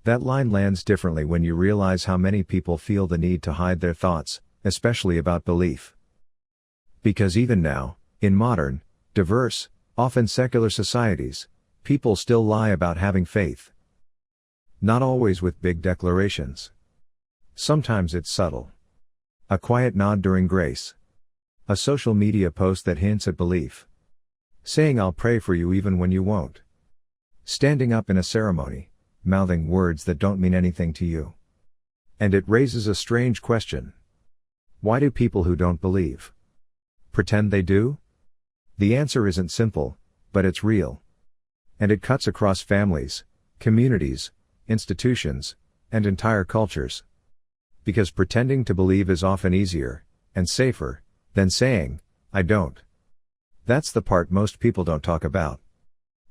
That line lands differently when you realize how many people feel the need to hide their thoughts, especially about belief. Because even now, in modern, diverse, often secular societies, people still lie about having faith. Not always with big declarations. Sometimes it's subtle. A quiet nod during grace. A social media post that hints at belief. Saying I'll pray for you even when you won't. Standing up in a ceremony, mouthing words that don't mean anything to you. And it raises a strange question. Why do people who don't believe pretend they do? The answer isn't simple, but it's real. And it cuts across families, communities, institutions, and entire cultures. Because pretending to believe is often easier, and safer, than saying, I don't. That's the part most people don't talk about.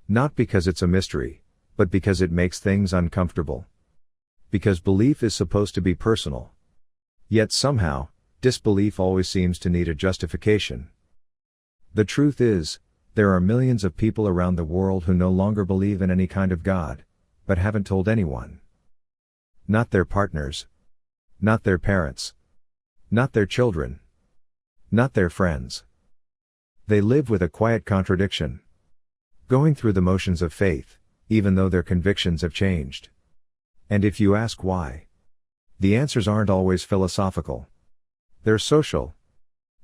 Not because it's a mystery, but because it makes things uncomfortable. Because belief is supposed to be personal. Yet somehow, disbelief always seems to need a justification. The truth is, there are millions of people around the world who no longer believe in any kind of God, but haven't told anyone. Not their partners. Not their parents. Not their children. Not their friends. They live with a quiet contradiction. Going through the motions of faith, even though their convictions have changed. And if you ask why, the answers aren't always philosophical. They're social,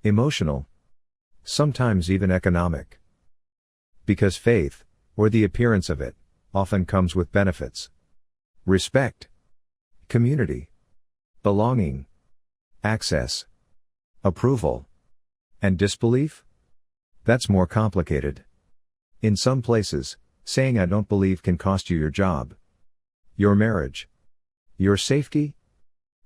emotional, sometimes even economic. Because faith, or the appearance of it, often comes with benefits. Respect, community, belonging, access, approval, and disbelief? That's more complicated. In some places, saying I don't believe can cost you your job, your marriage, your safety.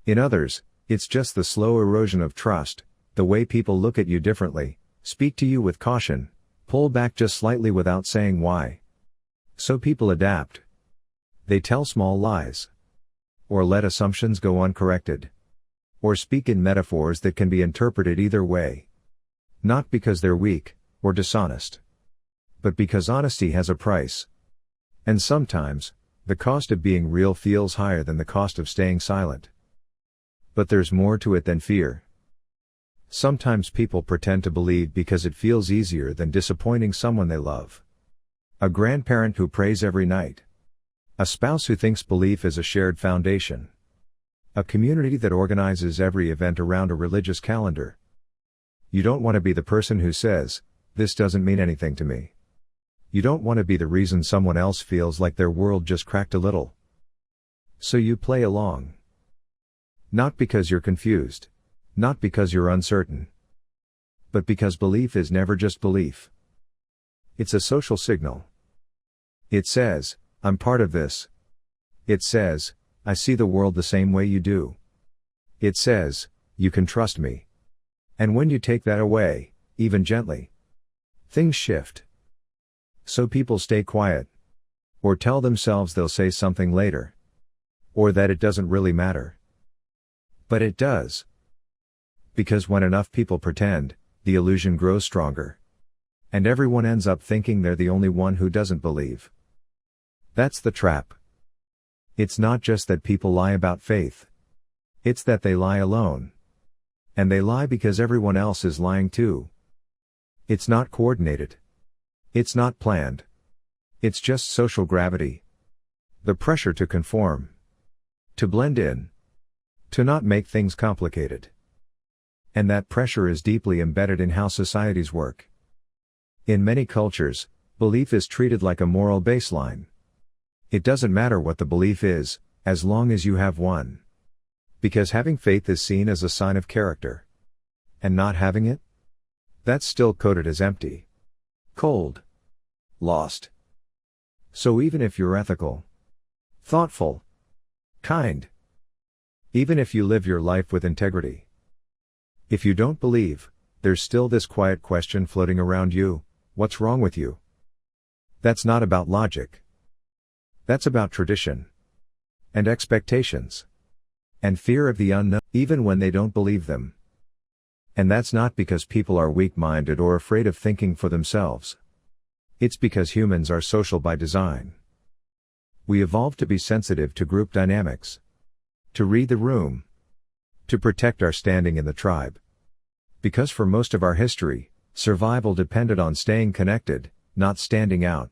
In others, it's just the slow erosion of trust, the way people look at you differently, speak to you with caution, pull back just slightly without saying why. So people adapt. They tell small lies. Or let assumptions go uncorrected. Or speak in metaphors that can be interpreted either way. Not because they're weak, or dishonest. But because honesty has a price. And sometimes, the cost of being real feels higher than the cost of staying silent. But there's more to it than fear. Sometimes people pretend to believe because it feels easier than disappointing someone they love. A grandparent who prays every night. A spouse who thinks belief is a shared foundation. A community that organizes every event around a religious calendar. You don't want to be the person who says, this doesn't mean anything to me. You don't want to be the reason someone else feels like their world just cracked a little. So you play along. Not because you're confused. Not because you're uncertain. But because belief is never just belief. It's a social signal. It says, I'm part of this. It says, I see the world the same way you do. It says, you can trust me. And when you take that away, even gently, things shift. So people stay quiet. Or tell themselves they'll say something later. Or that it doesn't really matter. But it does. Because when enough people pretend, the illusion grows stronger. And everyone ends up thinking they're the only one who doesn't believe. That's the trap. It's not just that people lie about faith. It's that they lie alone. And they lie because everyone else is lying too. It's not coordinated. It's not planned. It's just social gravity. The pressure to conform. To blend in. To not make things complicated. And that pressure is deeply embedded in how societies work. In many cultures, belief is treated like a moral baseline. It doesn't matter what the belief is, as long as you have one. Because having faith is seen as a sign of character. And not having it? That's still coded as empty. Cold. Lost. So even if you're ethical, thoughtful, kind, even if you live your life with integrity, if you don't believe, there's still this quiet question floating around you, what's wrong with you? That's not about logic. That's about tradition. And expectations. And fear of the unknown, even when they don't believe them. And that's not because people are weak-minded or afraid of thinking for themselves. It's because humans are social by design. We evolved to be sensitive to group dynamics. To read the room. To protect our standing in the tribe. Because for most of our history, survival depended on staying connected, not standing out.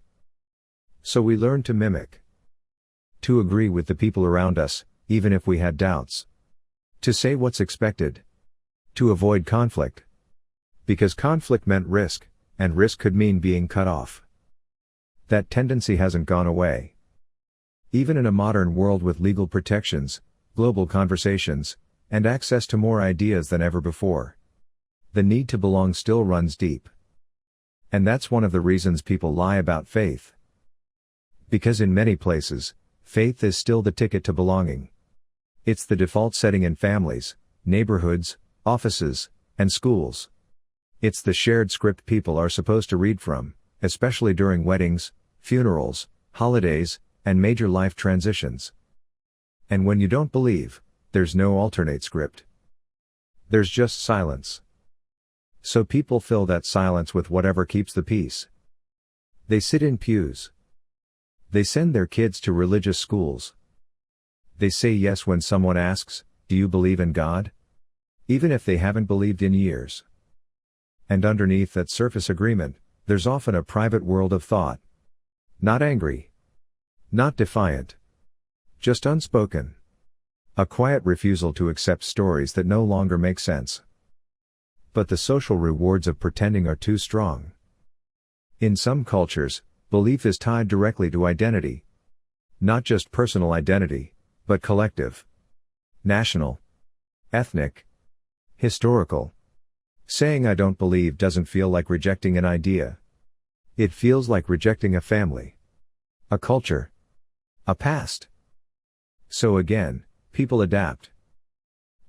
So we learned to mimic. To agree with the people around us, even if we had doubts. To say what's expected. To avoid conflict. Because conflict meant risk, and risk could mean being cut off. That tendency hasn't gone away. Even in a modern world with legal protections, global conversations, and access to more ideas than ever before, the need to belong still runs deep. And that's one of the reasons people lie about faith. Because in many places, faith is still the ticket to belonging. It's the default setting in families, neighborhoods, offices, and schools. It's the shared script people are supposed to read from, especially during weddings, funerals, holidays, and major life transitions. And when you don't believe, there's no alternate script. There's just silence. So people fill that silence with whatever keeps the peace. They sit in pews. They send their kids to religious schools. They say yes when someone asks, "Do you believe in God?" Even if they haven't believed in years. And underneath that surface agreement, there's often a private world of thought. Not angry. Not defiant. Just unspoken. A quiet refusal to accept stories that no longer make sense. But the social rewards of pretending are too strong. In some cultures, belief is tied directly to identity. Not just personal identity, but collective. National. Ethnic. Historical. Saying I don't believe doesn't feel like rejecting an idea. It feels like rejecting a family. A culture. A past. So again, people adapt.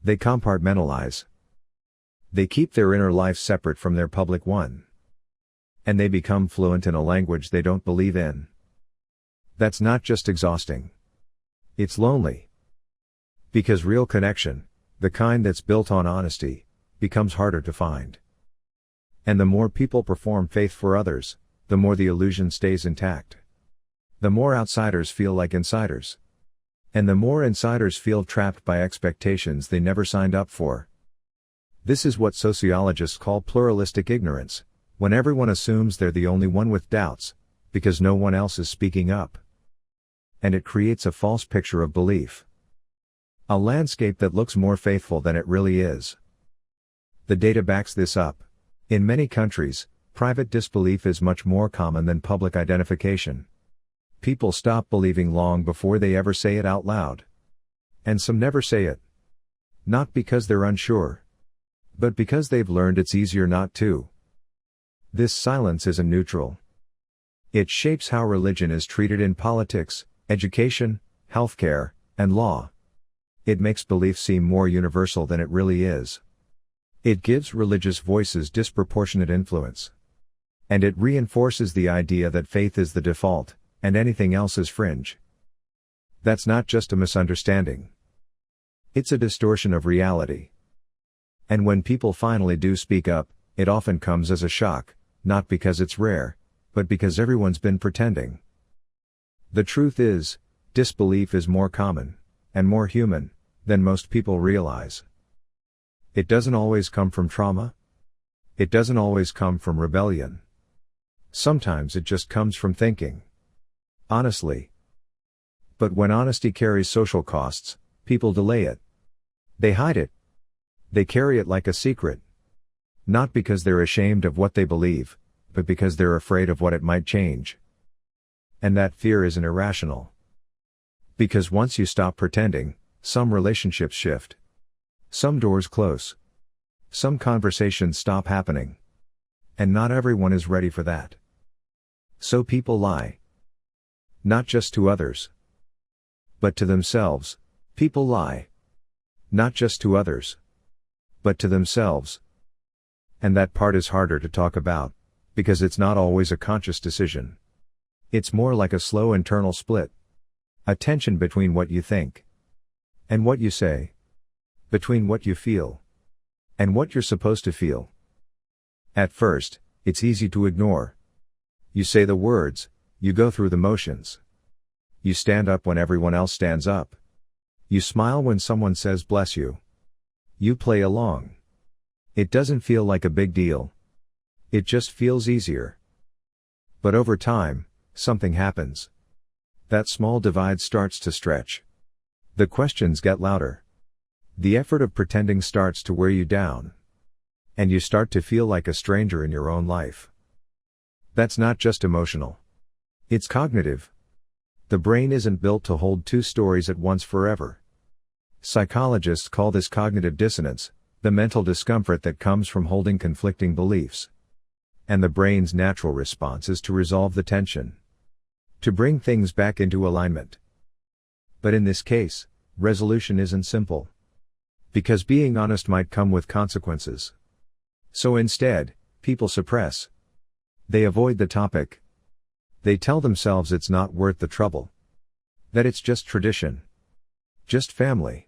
They compartmentalize. They keep their inner life separate from their public one. And they become fluent in a language they don't believe in. That's not just exhausting. It's lonely. Because real connection, the kind that's built on honesty, becomes harder to find. And the more people perform faith for others, the more the illusion stays intact. The more outsiders feel like insiders. And the more insiders feel trapped by expectations they never signed up for. This is what sociologists call pluralistic ignorance, when everyone assumes they're the only one with doubts, because no one else is speaking up. And it creates a false picture of belief. A landscape that looks more faithful than it really is. The data backs this up. In many countries, private disbelief is much more common than public identification. People stop believing long before they ever say it out loud. And some never say it. Not because they're unsure. But because they've learned it's easier not to. This silence isn't neutral. It shapes how religion is treated in politics, education, healthcare, and law. It makes belief seem more universal than it really is. It gives religious voices disproportionate influence. And it reinforces the idea that faith is the default, and anything else is fringe. That's not just a misunderstanding. It's a distortion of reality. And when people finally do speak up, it often comes as a shock, not because it's rare, but because everyone's been pretending. The truth is, disbelief is more common, and more human, than most people realize. It doesn't always come from trauma. It doesn't always come from rebellion. Sometimes it just comes from thinking. Honestly. But when honesty carries social costs, people delay it. They hide it. They carry it like a secret. Not because they're ashamed of what they believe, but because they're afraid of what it might change. And that fear isn't irrational. Because once you stop pretending, some relationships shift. Some doors close. Some conversations stop happening. And not everyone is ready for that. So people lie. Not just to others. But to themselves. People lie. Not just to others. But to themselves. And that part is harder to talk about, because it's not always a conscious decision. It's more like a slow internal split. A tension between what you think and what you say. Between what you feel and what you're supposed to feel. At first, it's easy to ignore. You say the words, you go through the motions. You stand up when everyone else stands up. You smile when someone says bless you. You play along. It doesn't feel like a big deal. It just feels easier. But over time, something happens. That small divide starts to stretch. The questions get louder. The effort of pretending starts to wear you down. And you start to feel like a stranger in your own life. That's not just emotional. It's cognitive. The brain isn't built to hold two stories at once forever. Psychologists call this cognitive dissonance, the mental discomfort that comes from holding conflicting beliefs. And the brain's natural response is to resolve the tension. To bring things back into alignment. But in this case, resolution isn't simple. Because being honest might come with consequences. So instead, people suppress. They avoid the topic. They tell themselves it's not worth the trouble. That it's just tradition. Just family.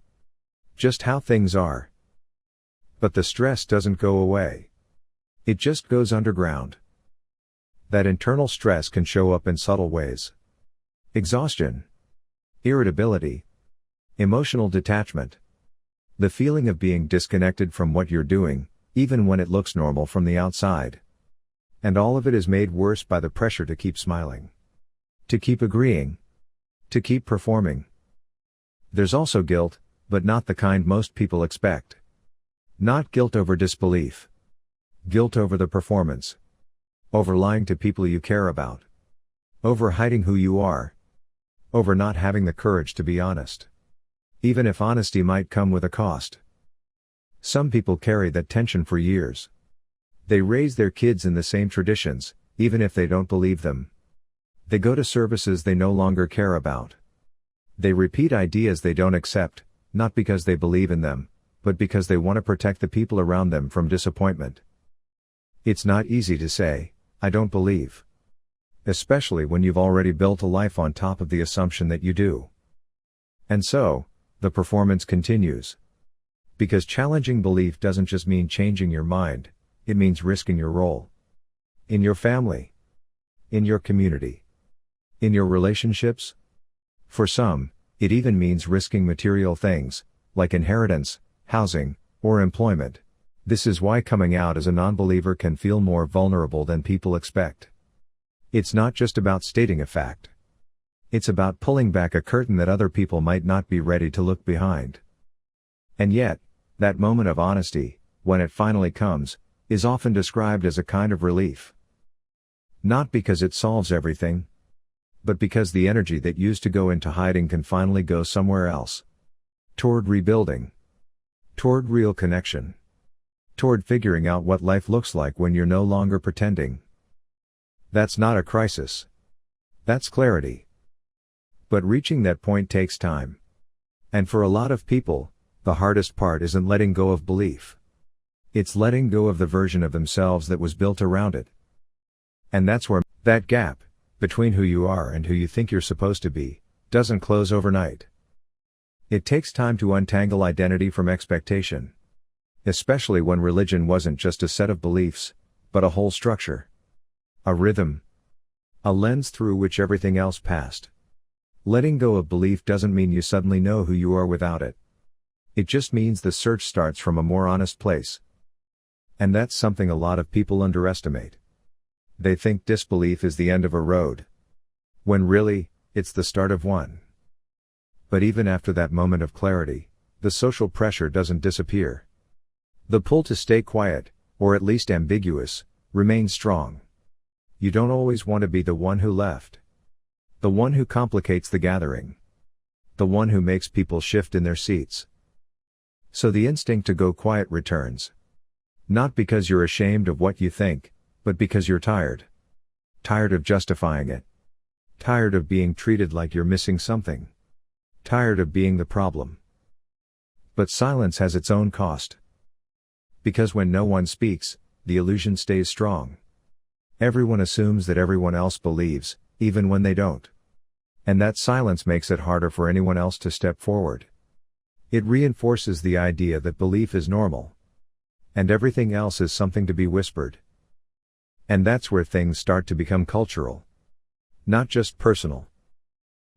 Just how things are. But the stress doesn't go away. It just goes underground. That internal stress can show up in subtle ways. Exhaustion. Irritability. Emotional detachment. The feeling of being disconnected from what you're doing, even when it looks normal from the outside. And all of it is made worse by the pressure to keep smiling. To keep agreeing. To keep performing. There's also guilt, but not the kind most people expect. Not guilt over disbelief. Guilt over the performance. Over lying to people you care about. Over hiding who you are. Over not having the courage to be honest. Even if honesty might come with a cost. Some people carry that tension for years. They raise their kids in the same traditions, even if they don't believe them. They go to services they no longer care about. They repeat ideas they don't accept, not because they believe in them, but because they want to protect the people around them from disappointment. It's not easy to say, I don't believe. Especially when you've already built a life on top of the assumption that you do. And so, the performance continues. Because challenging belief doesn't just mean changing your mind, it means risking your role. In your family. In your community. In your relationships. For some, it even means risking material things, like inheritance, housing, or employment. This is why coming out as a non-believer can feel more vulnerable than people expect. It's not just about stating a fact. It's about pulling back a curtain that other people might not be ready to look behind. And yet, that moment of honesty, when it finally comes, is often described as a kind of relief. Not because it solves everything, but because the energy that used to go into hiding can finally go somewhere else. Toward rebuilding. Toward real connection. Toward figuring out what life looks like when you're no longer pretending. That's not a crisis. That's clarity. But reaching that point takes time. And for a lot of people, the hardest part isn't letting go of belief. It's letting go of the version of themselves that was built around it. And that's where that gap, between who you are and who you think you're supposed to be, doesn't close overnight. It takes time to untangle identity from expectation. Especially when religion wasn't just a set of beliefs, but a whole structure. A rhythm. A lens through which everything else passed. Letting go of belief doesn't mean you suddenly know who you are without it. It just means the search starts from a more honest place. And that's something a lot of people underestimate. They think disbelief is the end of a road. When really, it's the start of one. But even after that moment of clarity, the social pressure doesn't disappear. The pull to stay quiet, or at least ambiguous, remains strong. You don't always want to be the one who left. The one who complicates the gathering. The one who makes people shift in their seats. So the instinct to go quiet returns. Not because you're ashamed of what you think, but because you're tired. Tired of justifying it. Tired of being treated like you're missing something. Tired of being the problem. But silence has its own cost. Because when no one speaks, the illusion stays strong. Everyone assumes that everyone else believes, even when they don't. And that silence makes it harder for anyone else to step forward. It reinforces the idea that belief is normal. And everything else is something to be whispered. And that's where things start to become cultural. Not just personal.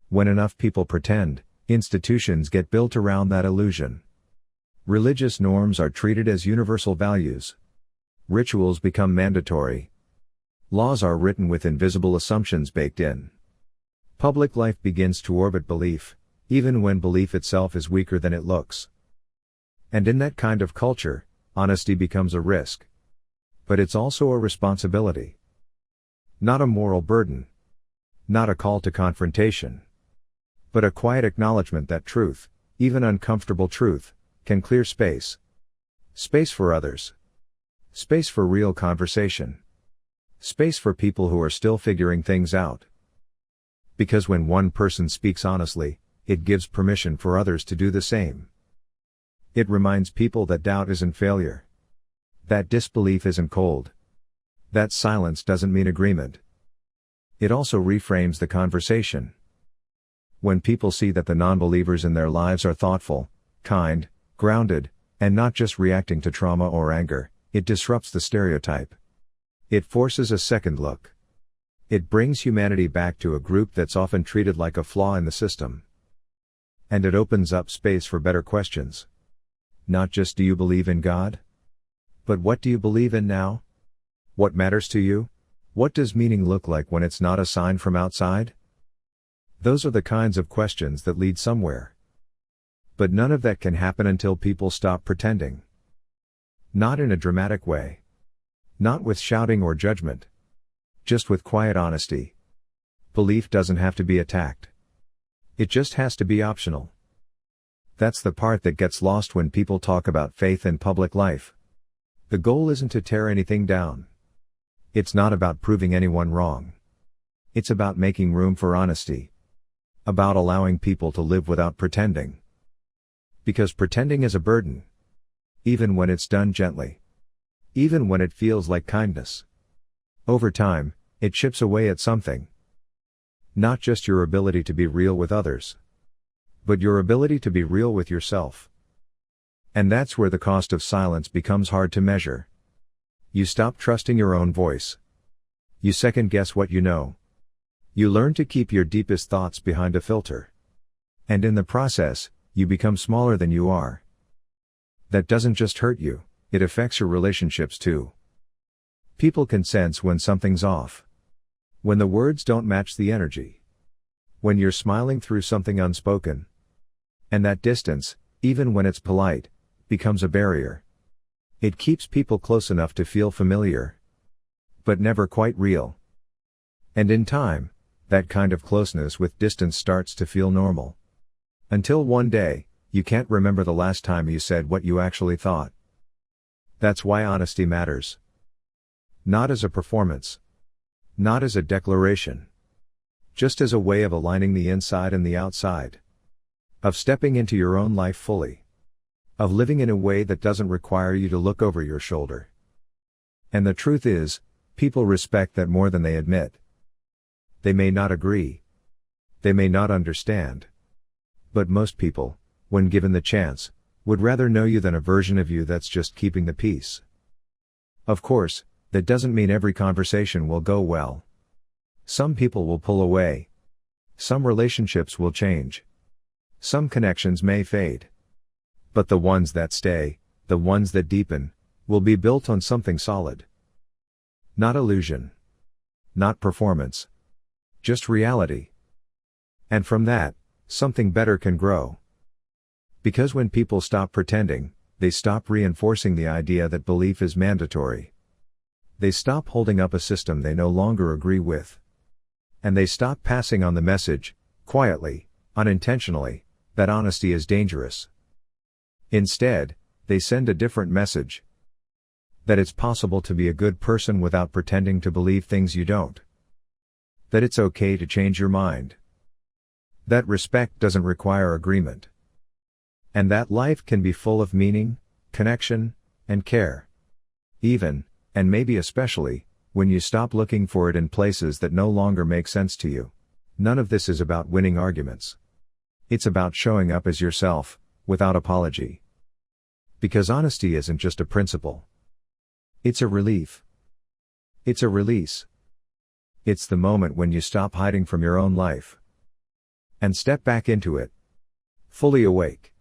When enough people pretend, institutions get built around that illusion. Religious norms are treated as universal values. Rituals become mandatory. Laws are written with invisible assumptions baked in. Public life begins to orbit belief, even when belief itself is weaker than it looks. And in that kind of culture, honesty becomes a risk. But it's also a responsibility. Not a moral burden. Not a call to confrontation. But a quiet acknowledgement that truth, even uncomfortable truth, can clear space. Space for others. Space for real conversation. Space for people who are still figuring things out. Because when one person speaks honestly, it gives permission for others to do the same. It reminds people that doubt isn't failure. That disbelief isn't cold. That silence doesn't mean agreement. It also reframes the conversation. When people see that the non-believers in their lives are thoughtful, kind, grounded, and not just reacting to trauma or anger, it disrupts the stereotype. It forces a second look. It brings humanity back to a group that's often treated like a flaw in the system. And it opens up space for better questions. Not just do you believe in God? But what do you believe in now? What matters to you? What does meaning look like when it's not a sign from outside? Those are the kinds of questions that lead somewhere. But none of that can happen until people stop pretending. Not in a dramatic way. Not with shouting or judgment. Just with quiet honesty. Belief doesn't have to be attacked. It just has to be optional. That's the part that gets lost when people talk about faith in public life. The goal isn't to tear anything down. It's not about proving anyone wrong. It's about making room for honesty. About allowing people to live without pretending. Because pretending is a burden. Even when it's done gently. Even when it feels like kindness. Over time, it chips away at something. Not just your ability to be real with others. But your ability to be real with yourself. And that's where the cost of silence becomes hard to measure. You stop trusting your own voice. You second guess what you know. You learn to keep your deepest thoughts behind a filter. And in the process, you become smaller than you are. That doesn't just hurt you, it affects your relationships too. People can sense when something's off. When the words don't match the energy. When you're smiling through something unspoken. And that distance, even when it's polite, becomes a barrier. It keeps people close enough to feel familiar. But never quite real. And in time, that kind of closeness with distance starts to feel normal. Until one day, you can't remember the last time you said what you actually thought. That's why honesty matters. Not as a performance. Not as a declaration. Just as a way of aligning the inside and the outside. Of stepping into your own life fully. Of living in a way that doesn't require you to look over your shoulder. And the truth is, people respect that more than they admit. They may not agree. They may not understand. But most people, when given the chance, would rather know you than a version of you that's just keeping the peace. Of course, that doesn't mean every conversation will go well. Some people will pull away. Some relationships will change. Some connections may fade. But the ones that stay, the ones that deepen, will be built on something solid. Not illusion. Not performance. Just reality. And from that, something better can grow. Because when people stop pretending, they stop reinforcing the idea that belief is mandatory. They stop holding up a system they no longer agree with. And they stop passing on the message, quietly, unintentionally, that honesty is dangerous. Instead, they send a different message. That it's possible to be a good person without pretending to believe things you don't. That it's okay to change your mind. That respect doesn't require agreement. And that life can be full of meaning, connection, and care. Even, and maybe especially, when you stop looking for it in places that no longer make sense to you. None of this is about winning arguments. It's about showing up as yourself, without apology. Because honesty isn't just a principle. It's a relief. It's a release. It's the moment when you stop hiding from your own life. and step back into it. Fully awake.